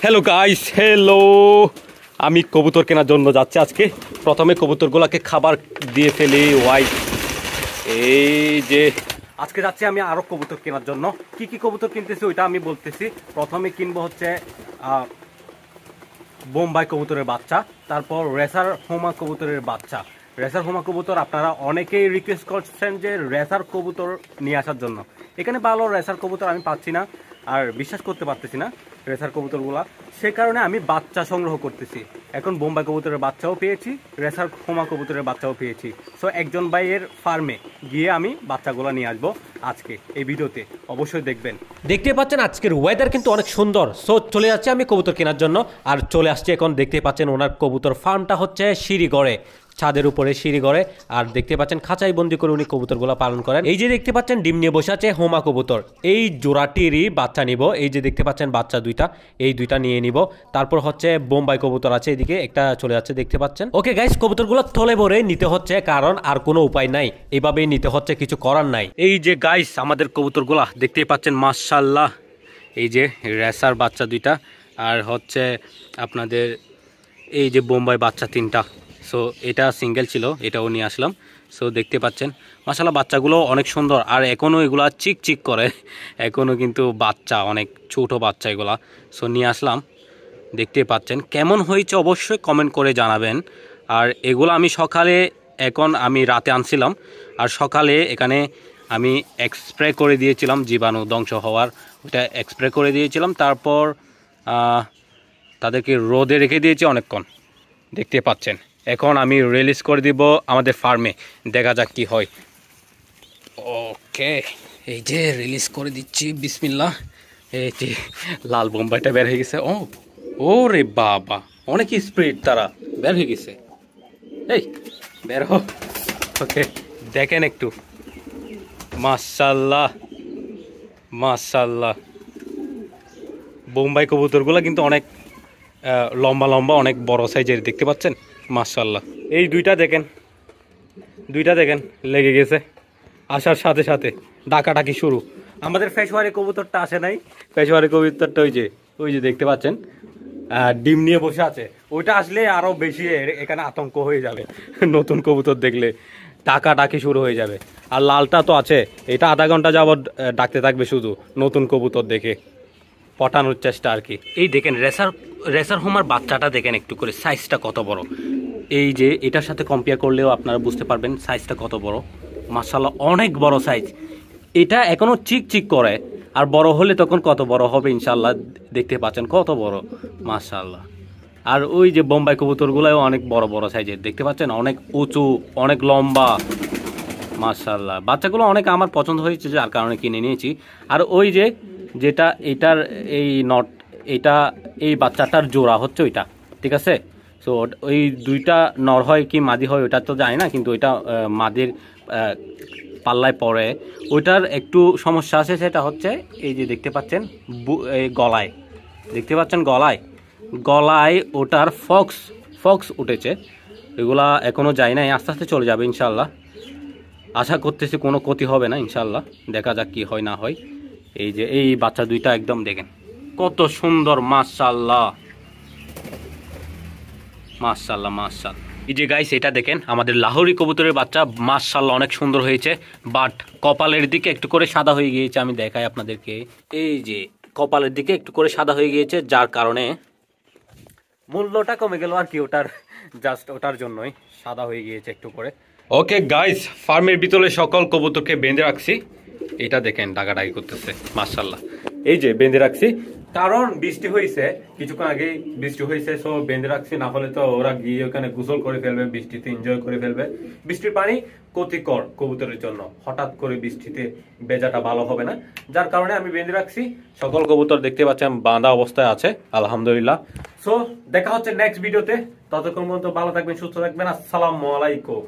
Hello guys, hello. আমি কবুতর কেনার জন্য যাচ্ছি আজকে। প্রথমে কবুতরগুলোকে খাবার দিয়ে ফেলি। ওয়াইট এই যে আজকে যাচ্ছি আমি আরও কবুতর কেনার জন্য। কি কি কবুতর কিনতেছি ওইটা আমি বলতেছি। প্রথমে কিনবো হচ্ছে বোম্বাই কবুতরের বাচ্চা, তারপর রেসার হোমা কবুতরের বাচ্চা। রেসার হোমা কবুতর আপনারা অনেকেই রিকোয়েস্ট করছেন যে রেসার কবুতর নিয়ে আসার জন্য। এখানে ভালো রেসার কবুতর আমি পাচ্ছি না, আর বিশ্বাস করতে পারতেছি না রেসার কবুতরগুলা। সে কারণে আমি বাচ্চা সংগ্রহ করতেছি। এখন বোম্বাই কবুতরের বাচ্চাও পেয়েছি, রেসার হোমা কবুতরের বাচ্চাও পেয়েছি। সো একজন ভাইয়ের ফার্মে গিয়ে আমি বাচ্চাগুলো নিয়ে আসবো আজকে এই ভিডিওতে, অবশ্যই দেখবেন। দেখতে পাচ্ছেন আজকের ওয়েদার কিন্তু অনেক সুন্দর। সো চলে যাচ্ছে আমি কবুতর কেনার জন্য, আর চলে আসছে এখন। দেখতে পাচ্ছেন ওনার কবুতর ফার্মটা হচ্ছে সিঁড়িগড়ে, ছাদের উপরে সিঁড়িগড়ে। আর দেখতে পাচ্ছেন খাঁচাই বন্দি করে উনি কবুতরগুলো পালন করেন। এই যে দেখতে পাচ্ছেন ডিম নিয়ে বসে আছে হোমা কবুতর, এই জোড়াটিরই বাচ্চা নিব। এই যে দেখতে পাচ্ছেন বাচ্চা দুইটা, এই দুইটা নিয়ে নিব। তারপর হচ্ছে বোম্বাই কবুতর আছে, এদিকে একটা চলে যাচ্ছে দেখতে পাচ্ছেন। ওকে গাইস, কবুতরগুলো থলে ভরে নিতে হচ্ছে, কারণ আর কোনো উপায় নাই, এইভাবেই নিতে হচ্ছে, কিছু করার নাই। এই যে গাইস আমাদের কবুতরগুলা দেখতেই পাচ্ছেন, মাশাআল্লাহ। এই যে রেসার বাচ্চা দুইটা, আর হচ্ছে আপনাদের এই যে বোম্বাই বাচ্চা তিনটা। সো এটা সিঙ্গেল ছিল, এটাও নিয়ে আসলাম। সো দেখতে পাচ্ছেন মাশাআল্লাহ বাচ্চাগুলো অনেক সুন্দর, আর এখনও এগুলা চিক চিক করে, এখনও কিন্তু বাচ্চা, অনেক ছোট বাচ্চা এগুলা। সো নিয়ে আসলাম, দেখতে পাচ্ছেন। কেমন হয়েছে অবশ্যই কমেন্ট করে জানাবেন। আর এগুলো আমি সকালে, এখন আমি রাতে আনছিলাম, আর সকালে এখানে আমি স্প্রে করে দিয়েছিলাম জীবাণু ধ্বংস হওয়ার, ওটা স্প্রে করে দিয়েছিলাম। তারপর তাদেরকে রোদে রেখে দিয়েছি অনেকক্ষণ, দেখতে পাচ্ছেন। এখন আমি রিলিজ করে দিব আমাদের ফার্মে, দেখা যাক কি হয়। ওকে, এই যে রিলিজ করে দিচ্ছি, বিসমিল্লাহ। এই যে লাল বোম্বাইটা বের হয়ে গেছে। ও রে বাবা, অনেক স্পিড, তারা বের হয়ে গেছে। এই বের হো। ওকে, দেখেন একটু, মাশাআল্লাহ মাশাআল্লাহ। বোম্বাই কবুতরগুলো কিন্তু অনেক লম্বা লম্বা, অনেক বড় সাইজের, দেখতে পাচ্ছেন মাশাআল্লাহ। এই দুইটা দেখেন, দুইটা দেখেন লেগে গেছে, আসার সাথে সাথে ডাকাডাকি শুরু। আমাদের পেশোয়ারি কবুতরটা আসে নাই, পেশোয়ারি কবুতরটা ওই যে দেখতে পাচ্ছেন ডিম নিয়ে বসে আছে। ওইটা আসলে আরও বেশি এখানে আতঙ্ক হয়ে যাবে, নতুন কবুতর দেখলে ডাকাডাকি শুরু হয়ে যাবে। আর লালটা তো আছে, এটা আধা ঘন্টা যাবত ডাকতে থাকবে শুধু নতুন কবুতর দেখে, পটানোর চেষ্টা আর কি। এই দেখেন রেসার হোমার বাচ্চাটা দেখেন একটু করে, সাইজটা কত বড়। এই যে এটার সাথে কম্পেয়ার করলেও আপনারা বুঝতে পারবেন সাইজটা কত বড়। মাশাআল্লাহ, অনেক বড় সাইজ। এটা এখনো চিক চিক করে, আর বড় হলে তখন কত বড় হবে ইনশাল্লাহ, দেখতে পাচ্ছেন কত বড়, মাশাআল্লাহ। আর ওই যে বোম্বাই কবুতরগুলোও অনেক বড় বড় সাইজের, দেখতে পাচ্ছেন, অনেক উঁচু, অনেক লম্বা, মাশাআল্লাহ। বাচ্চাগুলো অনেক আমার পছন্দ হয়েছে, যার কারণে কিনে নিয়েছি। আর ওই যে যেটা এটার এই এটা এই বাচ্চাটার জোড়া হচ্ছে ওইটা, ঠিক আছে। সো ওই দুইটা নর হয় কি মাদি হয় ওইটা তো জানি না, কিন্তু ওইটা মাদির পাল্লায় পড়ে। ওইটার একটু সমস্যা আছে, সেটা হচ্ছে এই যে দেখতে পাচ্ছেন এই গলায়, দেখতে পাচ্ছেন গলায় ওটার ফক্স উঠেছে। এগুলা এখনও যায় নাই, আস্তে আস্তে চলে যাবে ইনশাল্লাহ। আশা করতেছি কোনো ক্ষতি হবে না ইনশাল্লাহ, দেখা যাক কি হয় না হয়। এই যে এই বাচ্চা দুইটা একদম দেখেন কত সুন্দর, মাশাআল্লাহ মাশাআল্লাহ মাশাআল্লাহ। এই যে গাইস এটা দেখেন আমাদের লাহোরি কবুতরের বাচ্চা, মাশাআল্লাহ অনেক সুন্দর হয়েছে। বাট কপালের দিকে একটু করে সাদা হয়ে গিয়েছে, আমি দেখাই আপনাদেরকে। এই যে কপালের দিকে একটু করে সাদা হয়ে গিয়েছে, যার কারণে মূল্যটা কমে গেল আর কি, ওটার জাস্ট ওটার জন্যই সাদা হয়ে গিয়েছে একটু করে। ওকে গাইস, ফার্মের ভিতরে সকল কবুতরকে বেঁধে রাখছি। এটা দেখেন ডাকাডাকি করতেছে, মাশাআল্লাহ। এই যে বেঁধে রাখছি, কারণ বৃষ্টি হয়েছে, কিছুক্ষণ আগেই বৃষ্টি হয়েছে। সো বেঁধে রাখছি, না হলে তো ওরা গিয়ে ওখানে গোসল করে ফেলবে, বৃষ্টিতে এনজয় করে ফেলবে। বৃষ্টির পানি ক্ষতিকর কবুতরের জন্য, হঠাৎ করে বৃষ্টিতে ভেজাটা ভালো হবে না, যার কারণে আমি বেঁধে রাখছি। সকল কবুতর দেখতে পাচ্ছেন বাঁধা অবস্থায় আছে, আলহামদুলিল্লাহ। সো দেখা হচ্ছে নেক্সট ভিডিওতে, ততক্ষণ পর্যন্ত ভালো থাকবেন, সুস্থ থাকবেন। আসসালামু আলাইকুম।